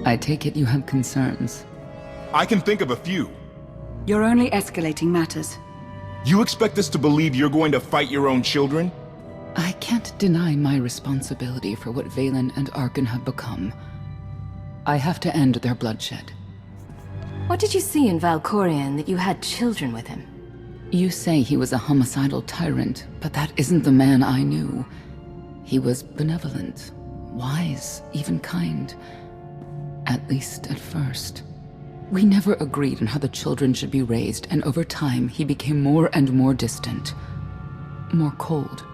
I take it you have concerns. I can think of a few. You're only escalating matters. You expect us to believe you're going to fight your own children? I can't deny my responsibility for what Valen and Arkan have become. I have to end their bloodshed. What did you see in Valkorion that you had children with him? You say he was a homicidal tyrant, but that isn't the man I knew. He was benevolent, wise, even kind. At least at first. We never agreed on how the children should be raised, and over time he became more and more distant. More cold.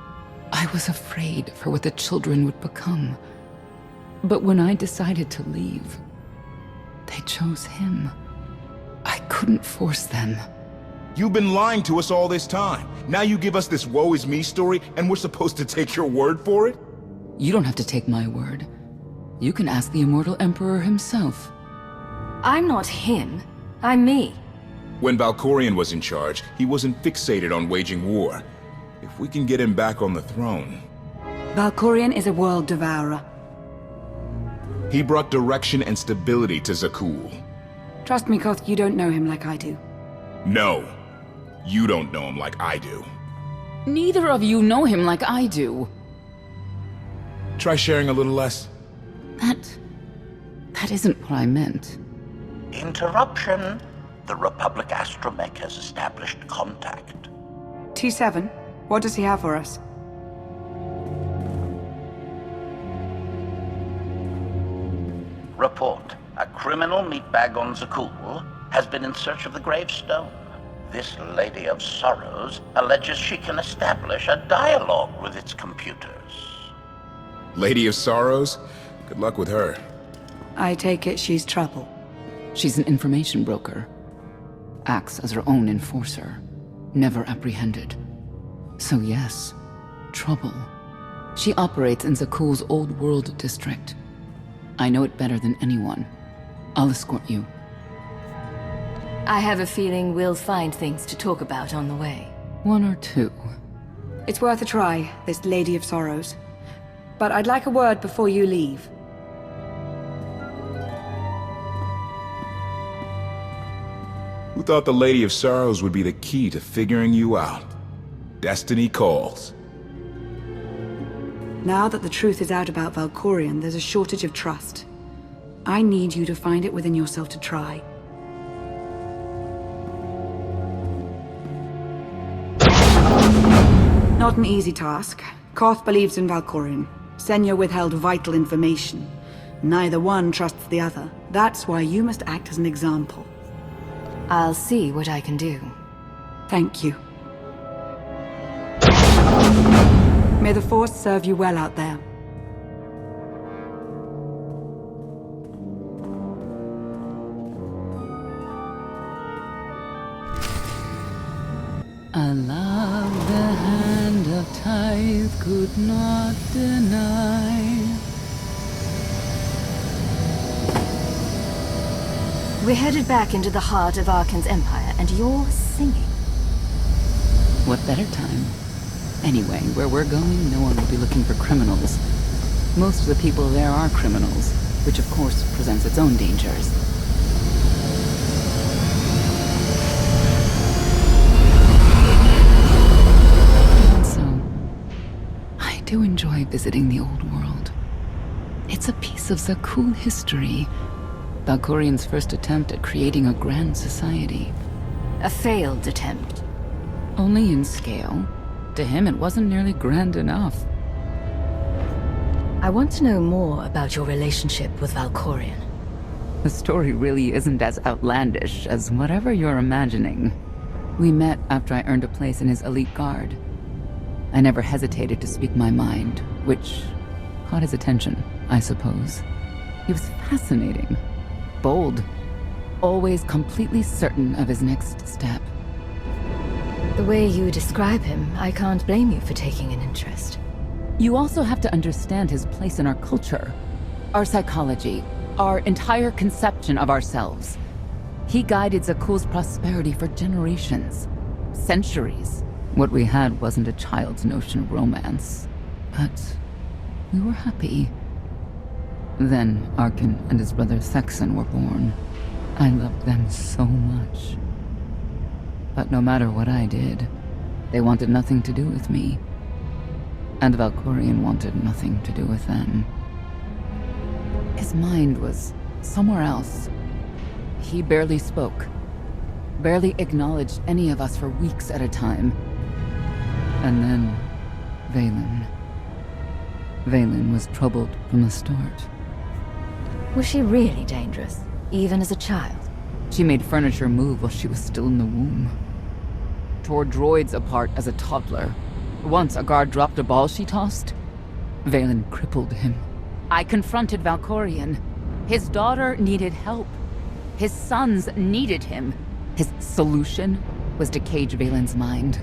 I was afraid for what the children would become. But when I decided to leave, they chose him. I couldn't force them. You've been lying to us all this time. Now you give us this woe is me story, and we're supposed to take your word for it? You don't have to take my word. You can ask the Immortal Emperor himself. I'm not him. I'm me. When Valkorion was in charge, he wasn't fixated on waging war. If we can get him back on the throne... Valkorion is a world devourer. He brought direction and stability to Zakul. Trust me, Koth, you don't know him like I do. No. You don't know him like I do. Neither of you know him like I do. Try sharing a little less. That isn't what I meant. Interruption. The Republic astromech has established contact. T7, what does he have for us? Report. A criminal meatbag on Zakul has been in search of the gravestone. This Lady of Sorrows alleges she can establish a dialogue with its computers. Lady of Sorrows? Good luck with her. I take it she's trouble. She's an information broker. Acts as her own enforcer. Never apprehended. So yes, trouble. She operates in Zakul's Old World district. I know it better than anyone. I'll escort you. I have a feeling we'll find things to talk about on the way. One or two. It's worth a try, this Lady of Sorrows. But I'd like a word before you leave. Who thought the Lady of Sorrows would be the key to figuring you out? Destiny calls. Now that the truth is out about Valkorion, there's a shortage of trust. I need you to find it within yourself to try. Not an easy task. Koth believes in Valkorion. Senya withheld vital information. Neither one trusts the other. That's why you must act as an example. I'll see what I can do. Thank you. May the Force serve you well out there. I love the hand of tithe could not deny. We're headed back into the heart of Arkan's empire, and you're singing. What better time? Anyway, where we're going, no one will be looking for criminals. Most of the people there are criminals, which of course presents its own dangers. Also, I do enjoy visiting the old world. It's a piece of Zakul history. Valkorion's first attempt at creating a grand society. A failed attempt. Only in scale. To him, it wasn't nearly grand enough. I want to know more about your relationship with Valkorion. The story really isn't as outlandish as whatever you're imagining. We met after I earned a place in his elite guard. I never hesitated to speak my mind, which caught his attention, I suppose. He was fascinating. Bold. Always completely certain of his next step. The way you describe him, I can't blame you for taking an interest. You also have to understand his place in our culture, our psychology, our entire conception of ourselves. He guided Zakul's prosperity for generations, centuries. What we had wasn't a child's notion of romance, but we were happy. Then Arkin and his brother Thexan were born. I loved them so much. But no matter what I did, they wanted nothing to do with me. And Valkorion wanted nothing to do with them. His mind was somewhere else. He barely spoke, barely acknowledged any of us for weeks at a time. And then, Vaylin. Vaylin was troubled from the start. Was she really dangerous, even as a child? She made furniture move while she was still in the womb. Tore droids apart as a toddler. Once a guard dropped a ball she tossed. Vaylin crippled him. I confronted Valkorion. His daughter needed help. His sons needed him. His solution was to cage Vaylin's mind.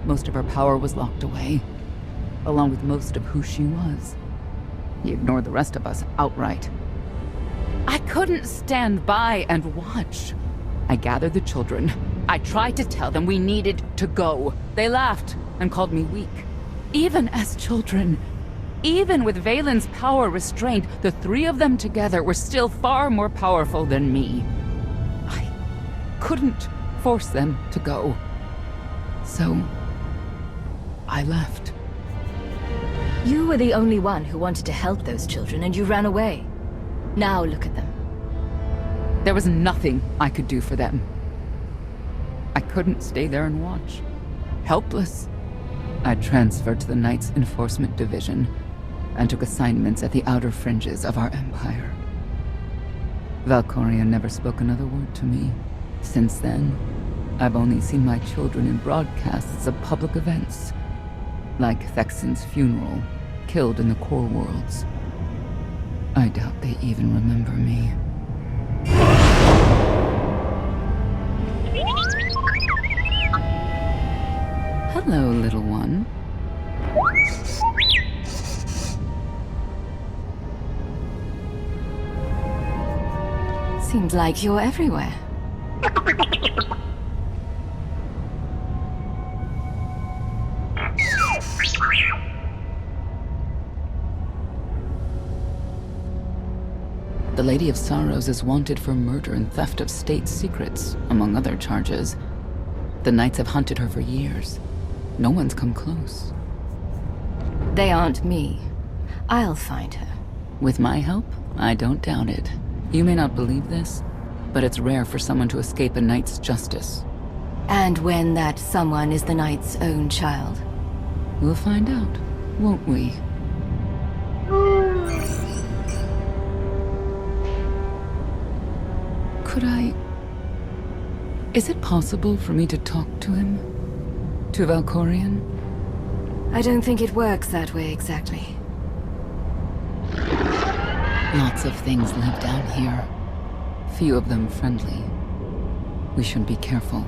Most of her power was locked away, along with most of who she was. He ignored the rest of us outright. I couldn't stand by and watch. I gathered the children. I tried to tell them we needed to go. They laughed and called me weak. Even as children, even with Vaylin's power restrained, the three of them together were still far more powerful than me. I couldn't force them to go. So, I left. You were the only one who wanted to help those children, and you ran away. Now look at them. There was nothing I could do for them. I couldn't stay there and watch. Helpless. I transferred to the Knights Enforcement Division and took assignments at the outer fringes of our empire. Valkorion never spoke another word to me. Since then, I've only seen my children in broadcasts of public events, like Thexan's funeral, killed in the core worlds. I doubt they even remember me. Hello, little one. Seems like you're everywhere. The Lady of Sorrows is wanted for murder and theft of state secrets, among other charges. The Knights have hunted her for years. No one's come close. They aren't me. I'll find her. With my help, I don't doubt it. You may not believe this, but it's rare for someone to escape a knight's justice. And when that someone is the knight's own child? We'll find out, won't we? Could I... Is it possible for me to talk to him? To Valkorion? I don't think it works that way exactly. Lots of things live down here. Few of them friendly. We should be careful.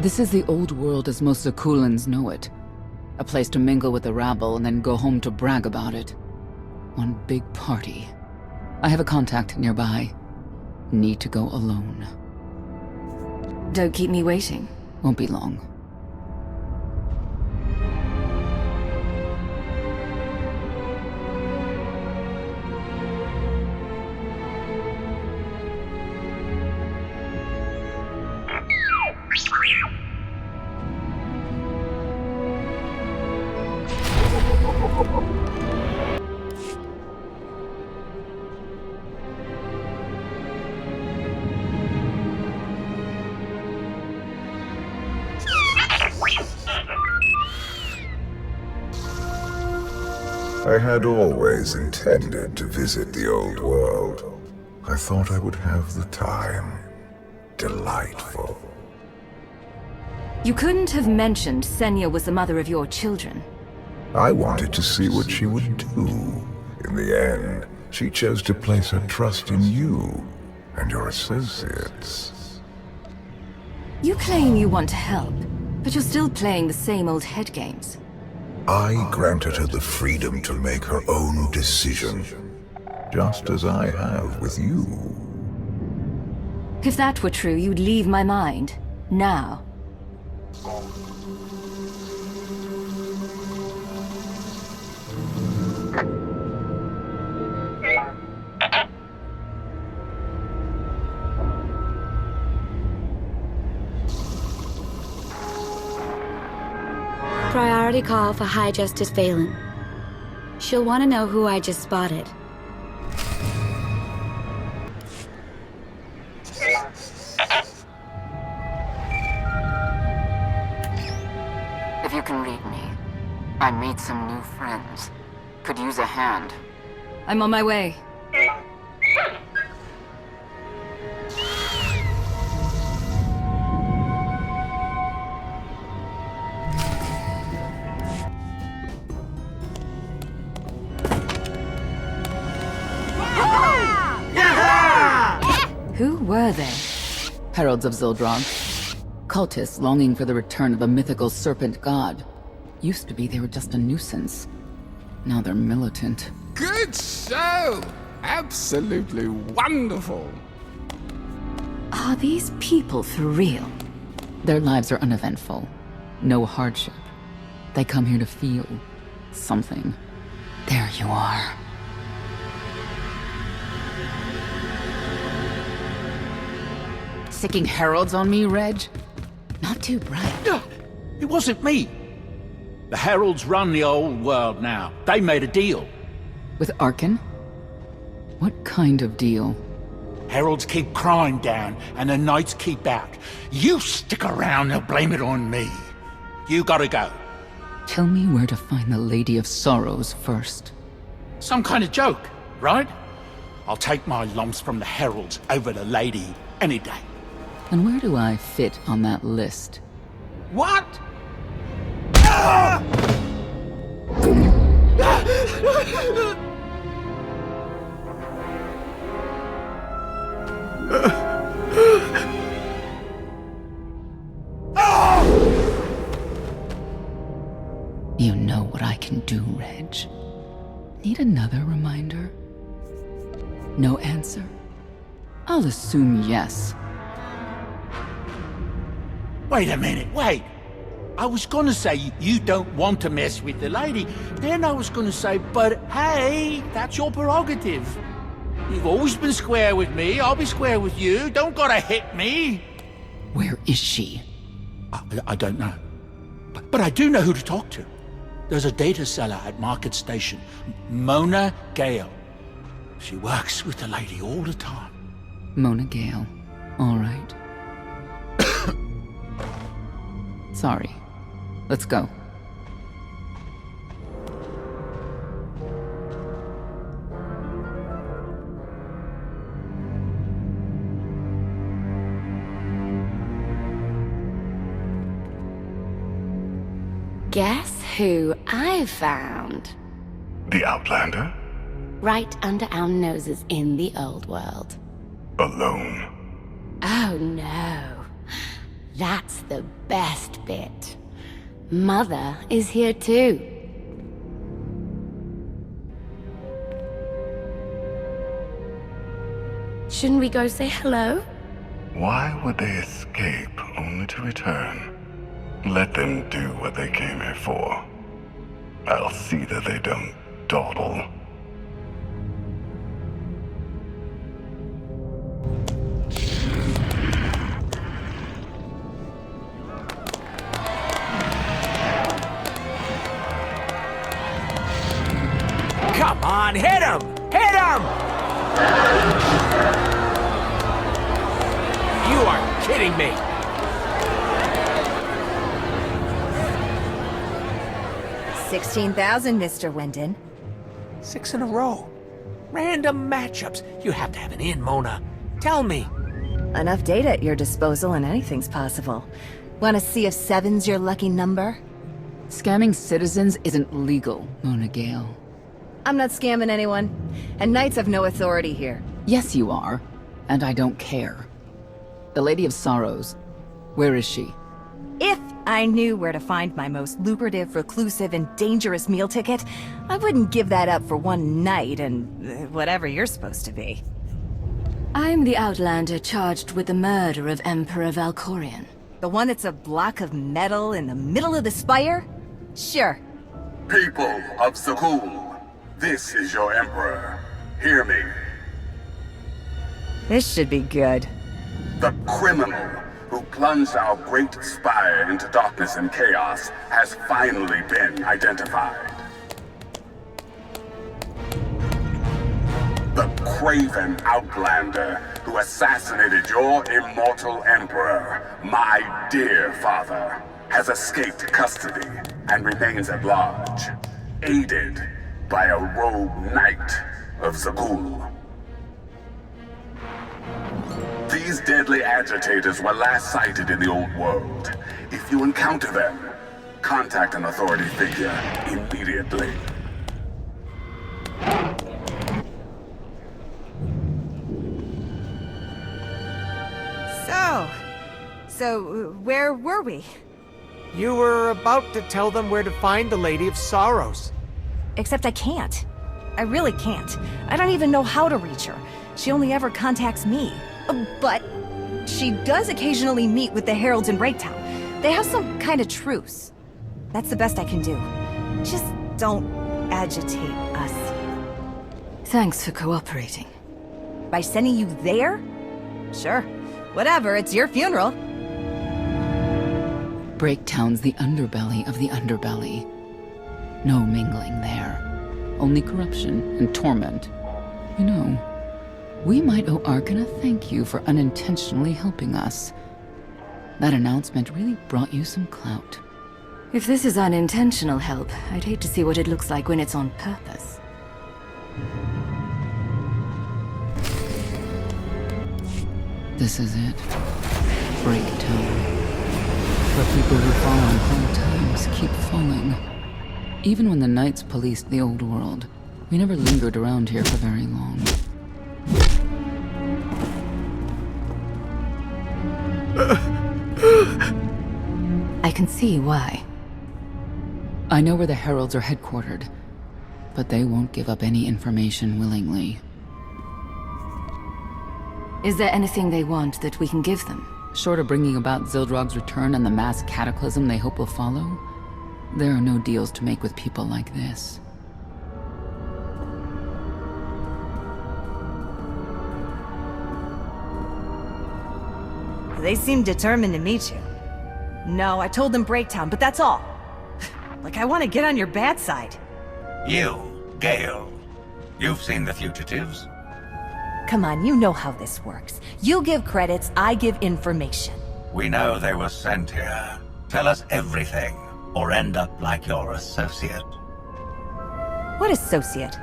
This is the old world as most Zakulans know it. A place to mingle with the rabble and then go home to brag about it. One big party. I have a contact nearby. Need to go alone. Don't keep me waiting. Won't be long. I had always intended to visit the old world. I thought I would have the time. Delightful. You couldn't have mentioned Senya was the mother of your children. I wanted to see what she would do. In the end, she chose to place her trust in you and your associates. You claim you want to help, But you're still playing the same old head games. I granted her the freedom to make her own decision, just as I have with you. If that were true, you'd leave my mind. Now. Priority call for High Justice Phelan. She'll want to know who I just spotted. If you can read me, I made some new friends. Could use a hand. I'm on my way. Who were they? Heralds of Zildrog. Cultists longing for the return of a mythical serpent god. Used to be they were just a nuisance. Now they're militant. Good show! Absolutely wonderful! Are these people for real? Their lives are uneventful. No hardship. They come here to feel something. There you are. Sicking heralds on me, Reg? Not too bright. It wasn't me. The Heralds run the old world now. They made a deal. With Arkan? What kind of deal? Heralds keep crime down, and the Knights keep out. You stick around, they'll blame it on me. You gotta go. Tell me where to find the Lady of Sorrows first. Some kind of joke, right? I'll take my lumps from the Heralds over the Lady any day. And where do I fit on that list? What? You know what I can do, Reg. Need another reminder? No answer? I'll assume yes. Wait a minute, wait. I was gonna say you don't want to mess with the lady. Then I was gonna say, but hey, that's your prerogative. You've always been square with me, I'll be square with you. Don't gotta hit me. Where is she? I don't know. But I do know who to talk to. There's a data seller at Market Station, Mona Gale. She works with the lady all the time. Mona Gale. All right. Sorry. Let's go. Guess who I found? The Outlander? Right under our noses in the old world. Alone. Oh no. That's the best bit. Mother is here too. Shouldn't we go say hello? Why would they escape only to return? Let them do what they came here for. I'll see that they don't dawdle. Come on, hit him! Hit him! You are kidding me! $16,000, Mr. Wyndon. 6 in a row. Random matchups. You have to have an in, Mona. Tell me. Enough data at your disposal and anything's possible. Want to see if 7's your lucky number? Scamming citizens isn't legal, Mona Gale. I'm not scamming anyone, and Knights have no authority here. Yes, you are. And I don't care. The Lady of Sorrows. Where is she? If I knew where to find my most lucrative, reclusive, and dangerous meal ticket. I wouldn't give that up for one night and whatever you're supposed to be. I'm the Outlander charged with the murder of Emperor Valkorion. The one that's a block of metal in the middle of the spire? Sure. People of Zakul, this is your Emperor. Hear me. This should be good. The criminal who plunged our great spire into darkness and chaos has finally been identified. The craven Outlander who assassinated your immortal Emperor, my dear father, has escaped custody and remains at large, aided by a rogue knight of Zakul. These deadly agitators were last sighted in the old world. If you encounter them, contact an authority figure immediately. So, where were we? You were about to tell them where to find the Lady of Sorrows. Except I can't. I really can't. I don't even know how to reach her. She only ever contacts me. But she does occasionally meet with the Heralds in Breaktown. They have some kind of truce. That's the best I can do. Just don't agitate us. Thanks for cooperating. By sending you there? Sure. Whatever, it's your funeral. Breaktown's the underbelly of the underbelly. No mingling there. Only corruption and torment. You know, we might owe Arkan a thank you for unintentionally helping us. That announcement really brought you some clout. If this is unintentional help, I'd hate to see what it looks like when it's on purpose. This is it. Breaktown. Where people who fall on hard times keep falling. Even when the Knights policed the old world, we never lingered around here for very long. I can see why. I know where the Heralds are headquartered, but they won't give up any information willingly. Is there anything they want that we can give them? Short of bringing about Zildrog's return and the mass cataclysm they hope will follow, there are no deals to make with people like this. They seem determined to meet you. No, I told them Breaktown, but that's all. Like I want to get on your bad side. You, Gale. You've seen the fugitives. Come on, you know how this works. You give credits, I give information. We know they were sent here. Tell us everything, or end up like your associate. What associate?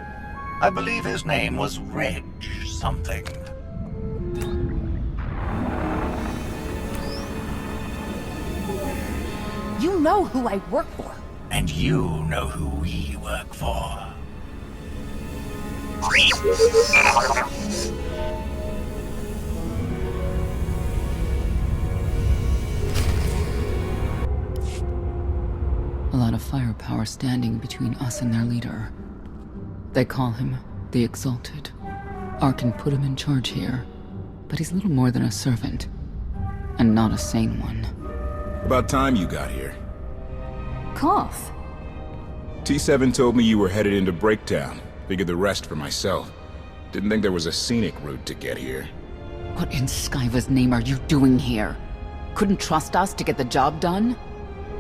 I believe his name was Reg something. You know who I work for. And you know who we work for. A lot of firepower standing between us and their leader. They call him the Exalted. Arkan put him in charge here, but he's little more than a servant, and not a sane one. About time you got here. Koth? T7 told me you were headed into Breaktown. Figured the rest for myself. Didn't think there was a scenic route to get here. What in Skyva's name are you doing here? Couldn't trust us to get the job done?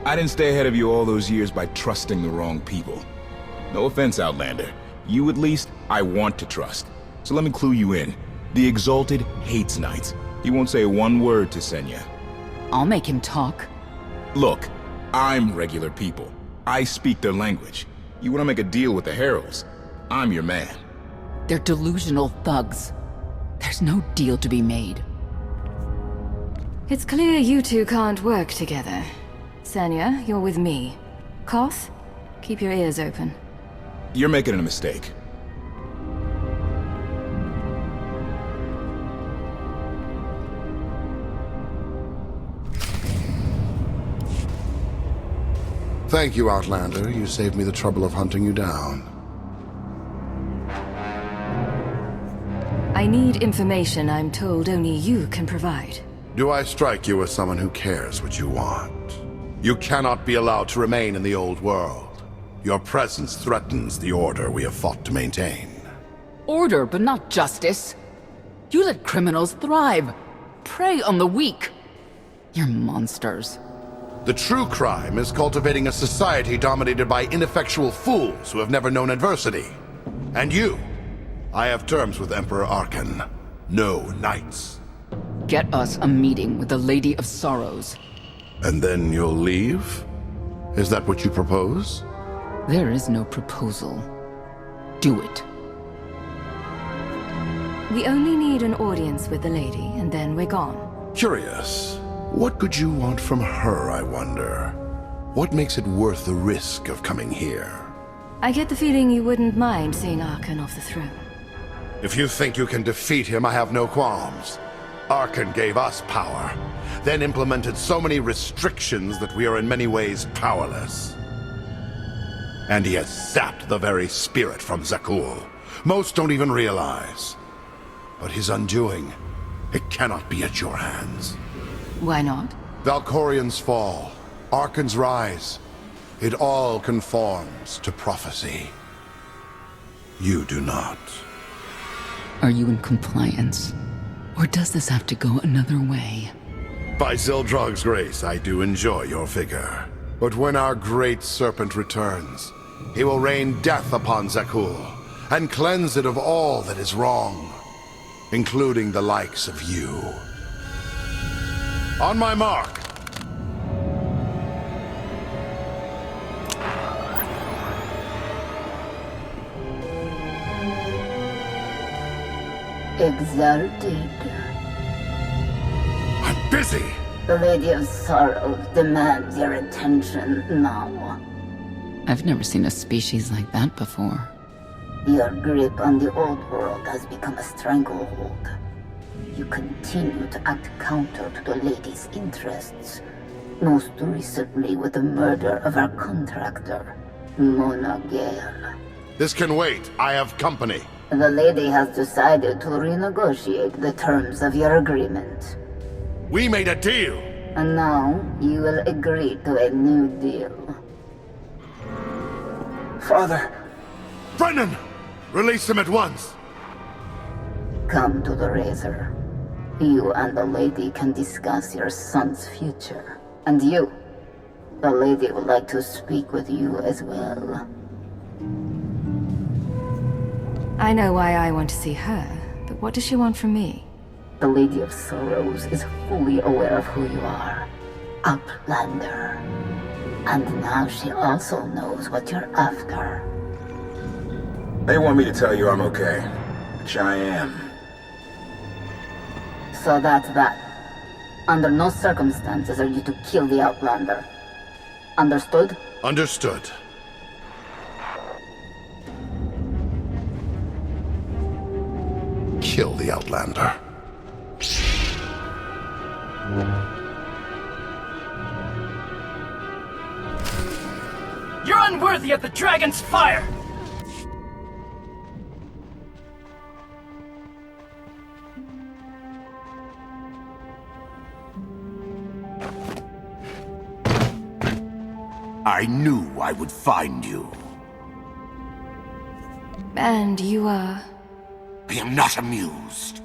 I didn't stay ahead of you all those years by trusting the wrong people. No offense, Outlander. You at least, I want to trust. So let me clue you in. The Exalted hates Knights. He won't say one word to Senya. I'll make him talk. Look, I'm regular people. I speak their language. You want to make a deal with the Heralds? I'm your man. They're delusional thugs. There's no deal to be made. It's clear you two can't work together. Senya, you're with me. Koth, keep your ears open. You're making a mistake. Thank you, Outlander. You saved me the trouble of hunting you down. I need information I'm told only you can provide. Do I strike you as someone who cares what you want? You cannot be allowed to remain in the old world. Your presence threatens the order we have fought to maintain. Order, but not justice. You let criminals thrive. Prey on the weak. You're monsters. The true crime is cultivating a society dominated by ineffectual fools who have never known adversity. And you, I have terms with Emperor Arkan. No knights. Get us a meeting with the Lady of Sorrows. And then you'll leave? Is that what you propose? There is no proposal. Do it. We only need an audience with the lady, and then we're gone. Curious. What could you want from her, I wonder? What makes it worth the risk of coming here? I get the feeling you wouldn't mind seeing Arkan off the throne. If you think you can defeat him, I have no qualms. Arkan gave us power, then implemented so many restrictions that we are in many ways powerless. And he has sapped the very spirit from Zakul. Most don't even realize. But his undoing, it cannot be at your hands. Why not? Valkorian's fall, Arkan's rise. It all conforms to prophecy. You do not. Are you in compliance? Or does this have to go another way? By Zildrog's grace, I do enjoy your vigor. But when our great serpent returns, he will rain death upon Zakul, and cleanse it of all that is wrong, including the likes of you. On my mark! Exalted. I'm busy! The Lady of Sorrows demands your attention now. I've never seen a species like that before. Your grip on the old world has become a stranglehold. You continue to act counter to the Lady's interests, most recently with the murder of our contractor, Mona Gale. This can wait. I have company. The Lady has decided to renegotiate the terms of your agreement. We made a deal! And now, you will agree to a new deal. Father! Brennan! Release him at once! Come to the Razor. You and the Lady can discuss your son's future. And you, the Lady would like to speak with you as well. I know why I want to see her, but what does she want from me? The Lady of Sorrows is fully aware of who you are. Outlander. And now she also knows what you're after. They want me to tell you I'm okay, which I am. So that's that. Under no circumstances are you to kill the Outlander. Understood? Understood. Kill the Outlander. You're unworthy of the dragon's fire! I knew I would find you. And you are... I am not amused.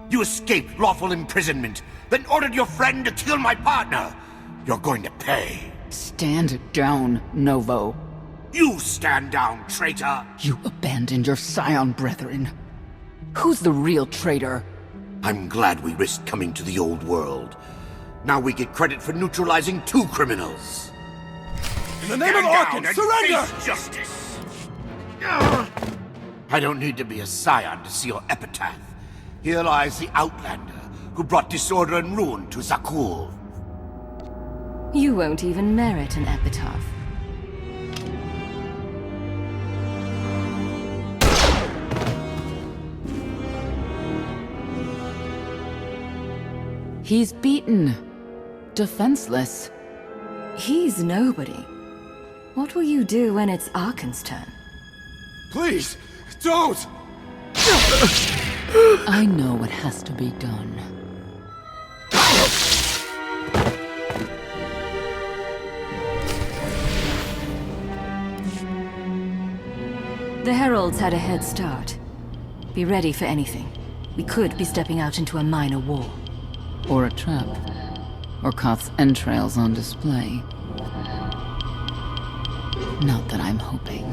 You escaped lawful imprisonment, then ordered your friend to kill my partner. You're going to pay. Stand down, Novo. You stand down, traitor! You abandoned your scion brethren. Who's the real traitor? I'm glad we risked coming to the old world. Now we get credit for neutralizing 2 criminals. In the name of Arkan, surrender! Face justice! I don't need to be a scion to see your epitaph. Here lies the Outlander, who brought disorder and ruin to Zakul. You won't even merit an epitaph. He's beaten. Defenseless. He's nobody. What will you do when it's Arkan's turn? Please, don't! I know what has to be done. The Heralds had a head start. Be ready for anything. We could be stepping out into a minor war. Or a trap. Or Koth's entrails on display. Not that I'm hoping.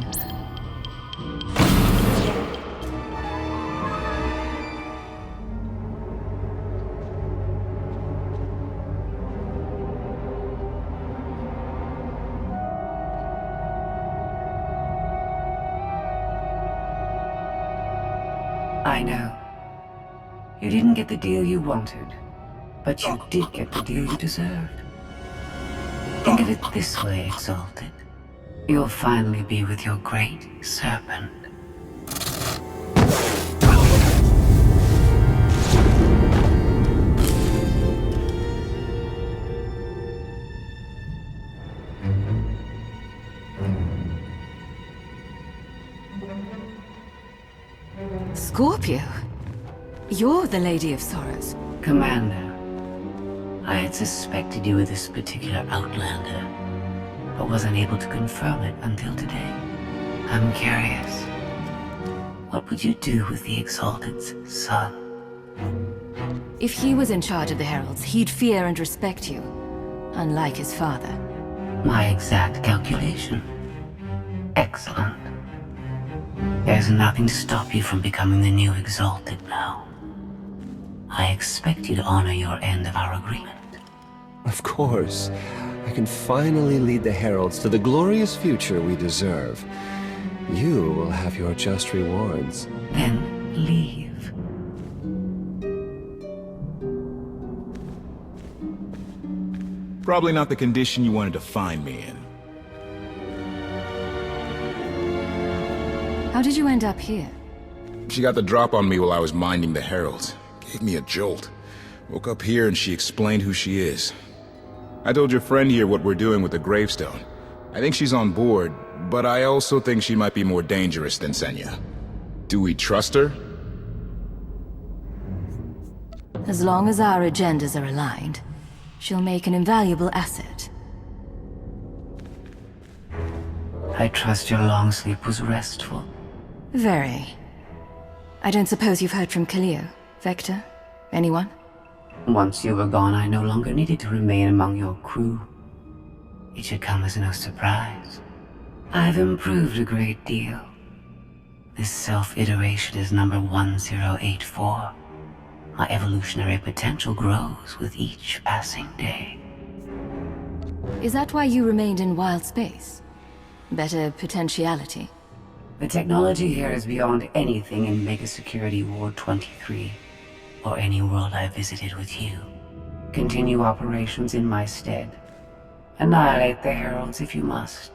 I know. You didn't get the deal you wanted, but you did get the deal you deserved. Think of it this way, Exalted. You'll finally be with your great serpent. Scorpio? You're the Lady of Sorrows. Commander, I had suspected you were this particular Outlander, but wasn't able to confirm it until today. I'm curious. What would you do with the Exalted's son? If he was in charge of the Heralds, he'd fear and respect you. Unlike his father. My exact calculation. Excellent. There's nothing to stop you from becoming the new Exalted now. I expect you to honor your end of our agreement. Of course. I can finally lead the Heralds to the glorious future we deserve. You will have your just rewards. Then leave. Probably not the condition you wanted to find me in. How did you end up here? She got the drop on me while I was minding the Heralds. Gave me a jolt. Woke up here and she explained who she is. I told your friend here what we're doing with the gravestone. I think she's on board, but I also think she might be more dangerous than Senya. Do we trust her? As long as our agendas are aligned, she'll make an invaluable asset. I trust your long sleep was restful. Very. I don't suppose you've heard from Cleo, Vector? Anyone? Once you were gone, I no longer needed to remain among your crew. It should come as no surprise. I've improved a great deal. This self-iteration is number 1084. My evolutionary potential grows with each passing day. Is that why you remained in wild space? Better potentiality? The technology here is beyond anything in Mega Security Ward 23, or any world I visited with you. Continue operations in my stead. Annihilate the Heralds if you must.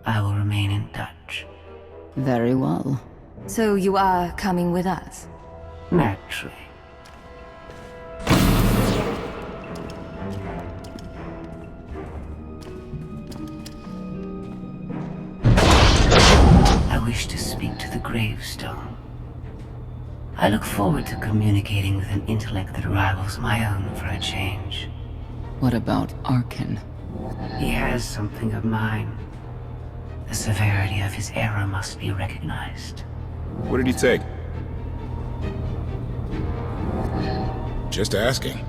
I will remain in touch. Very well. So you are coming with us? Naturally. I wish to speak to the gravestone. I look forward to communicating with an intellect that rivals my own for a change. What about Arkan? He has something of mine. The severity of his error must be recognized. What did he take? Just asking.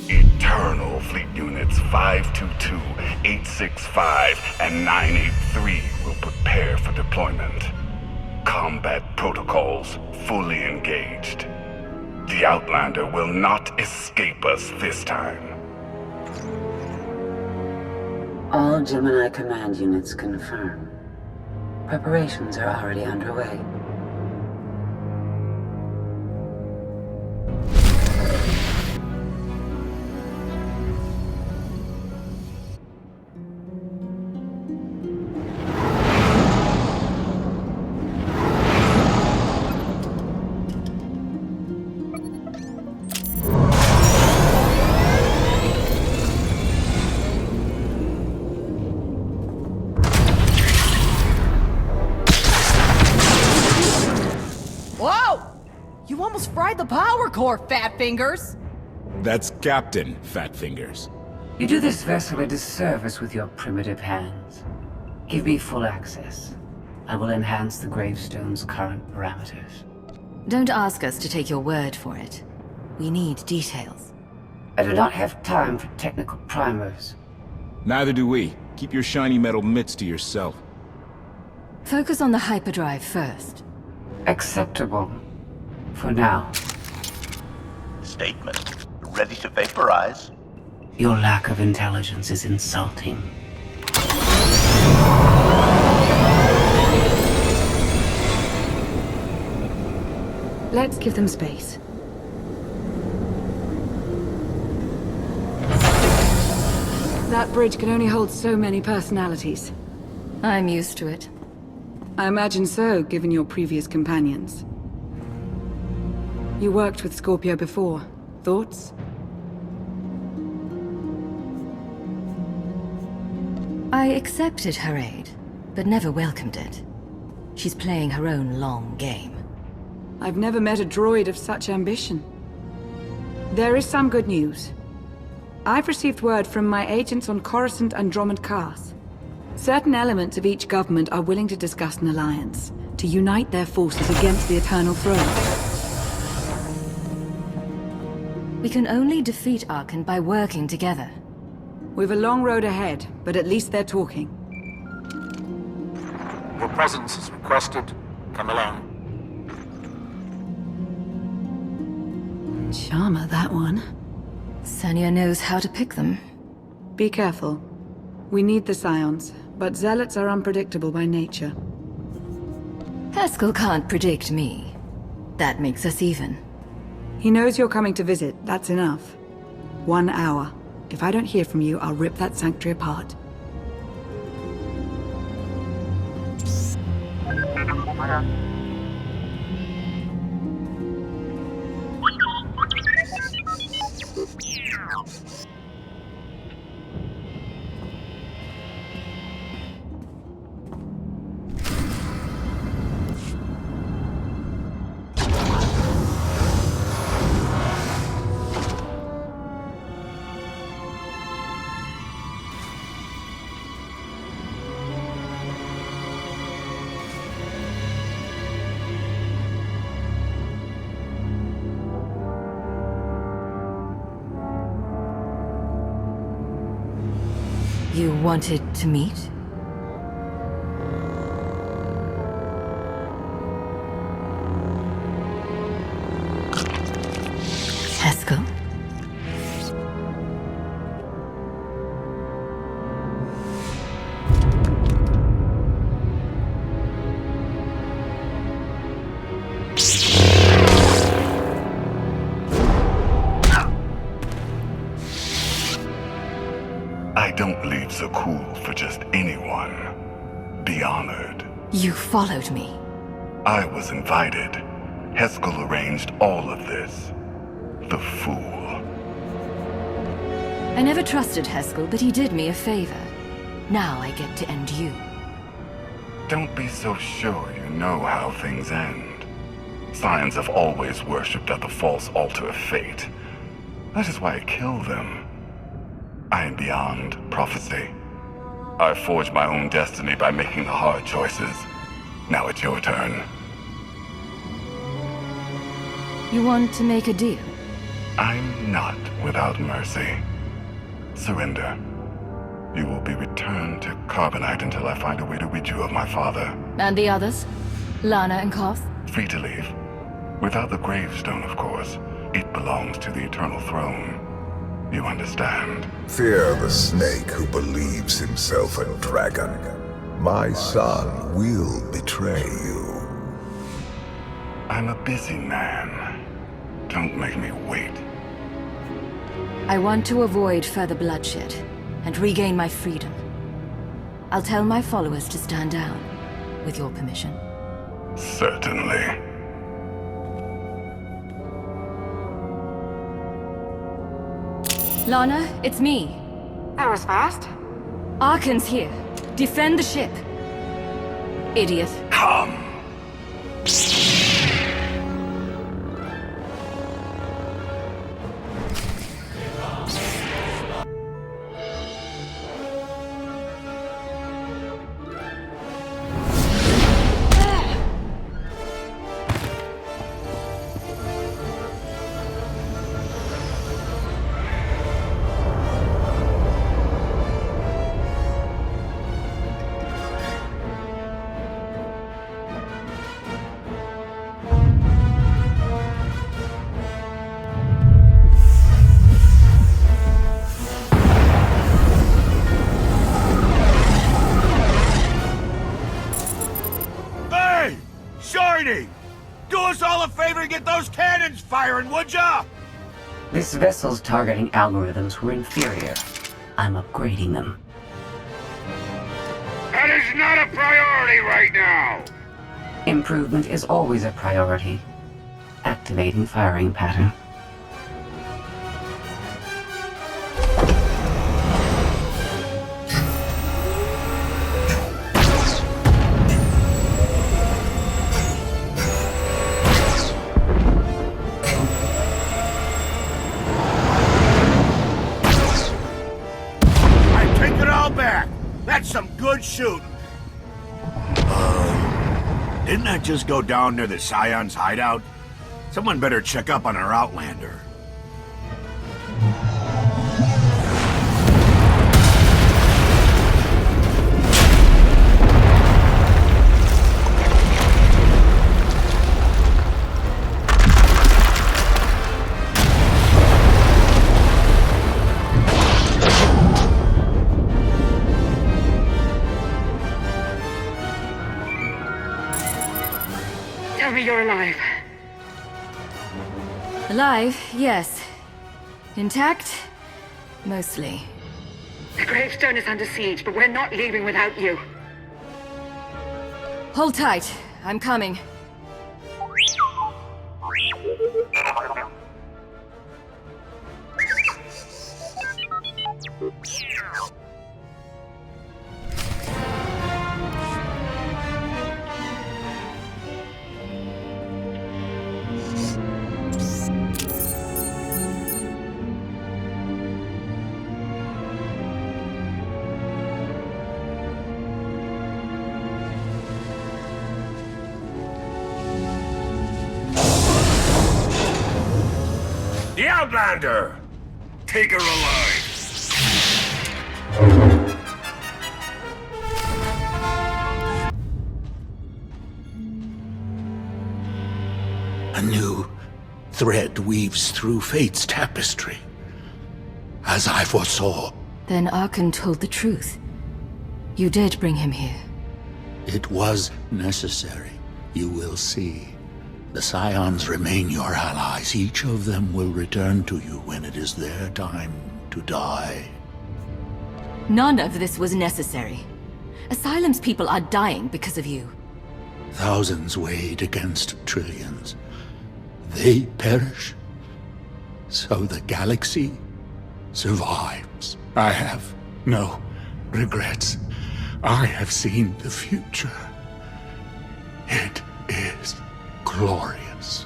Eternal Fleet Units 522, 865, and 983 will prepare for deployment. Combat protocols fully engaged. The Outlander will not escape us this time. All Gemini command units confirm. Preparations are already underway. Corps, fat fingers! That's Captain Fat Fingers. You do this vessel a disservice with your primitive hands. Give me full access. I will enhance the gravestone's current parameters. Don't ask us to take your word for it. We need details. I do not have time for technical primers. Neither do we. Keep your shiny metal mitts to yourself. Focus on the hyperdrive first. Acceptable. For now. Statement. Ready to vaporize? Your lack of intelligence is insulting. Let's give them space. That bridge can only hold so many personalities. I'm used to it. I imagine so, given your previous companions. You worked with Scorpio before. Thoughts? I accepted her aid, but never welcomed it. She's playing her own long game. I've never met a droid of such ambition. There is some good news. I've received word from my agents on Coruscant and Dromund Kaas. Certain elements of each government are willing to discuss an alliance, to unite their forces against the Eternal Throne. We can only defeat Archon by working together. We've a long road ahead, but at least they're talking. Your presence is requested. Come along. Charmer, that one. Sanya knows how to pick them. Be careful. We need the Scions, but Zealots are unpredictable by nature. Haskell can't predict me. That makes us even. He knows you're coming to visit, that's enough. 1 hour. If I don't hear from you, I'll rip that sanctuary apart. You wanted to meet? Haskell? I don't leave so cool for just anyone. Be honored. You followed me. I was invited. Haskell arranged all of this. The fool. I never trusted Haskell, but he did me a favor. Now I get to end you. Don't be so sure you know how things end. Scions have always worshipped at the false altar of fate. That is why I kill them. I am beyond prophecy. I forged my own destiny by making the hard choices. Now it's your turn. You want to make a deal? I'm not without mercy. Surrender. You will be returned to Carbonite until I find a way to rid you of my father. And the others? Lana and Koth? Free to leave. Without the gravestone, of course. It belongs to the Eternal Throne. You understand? Fear the snake who believes himself a dragon. My son will betray you. I'm a busy man. Don't make me wait. I want to avoid further bloodshed and regain my freedom. I'll tell my followers to stand down, with your permission. Certainly. Lana, it's me. That was fast. Archon's here. Defend the ship. Idiot. Come. better get those cannons firing, would ya? This vessel's targeting algorithms were inferior. I'm upgrading them. That is not a priority right now! Improvement is always a priority. Activating firing pattern. I take it all back. That's some good shooting. Didn't that just go down near the Scion's hideout? Someone better check up on our Outlander. Tell me you're alive. Alive, yes. Intact? Mostly. The gravestone is under siege, but we're not leaving without you. Hold tight. I'm coming. The Outlander! Take her alive! A new thread weaves through fate's tapestry. As I foresaw. Then Arkan told the truth. You did bring him here. It was necessary. You will see. The Scions remain your allies. Each of them will return to you when it is their time to die. None of this was necessary. Asylum's people are dying because of you. Thousands weighed against trillions. They perish, so the galaxy survives. I have no regrets. I have seen the future. It is glorious.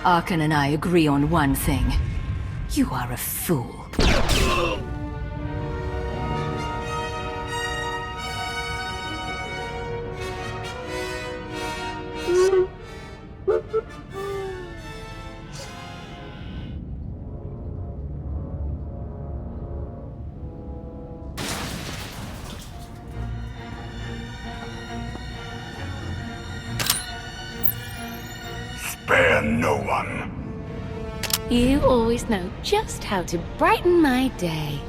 Arkan and I agree on one thing. You are a fool. Spare no one. You always know just how to brighten my day.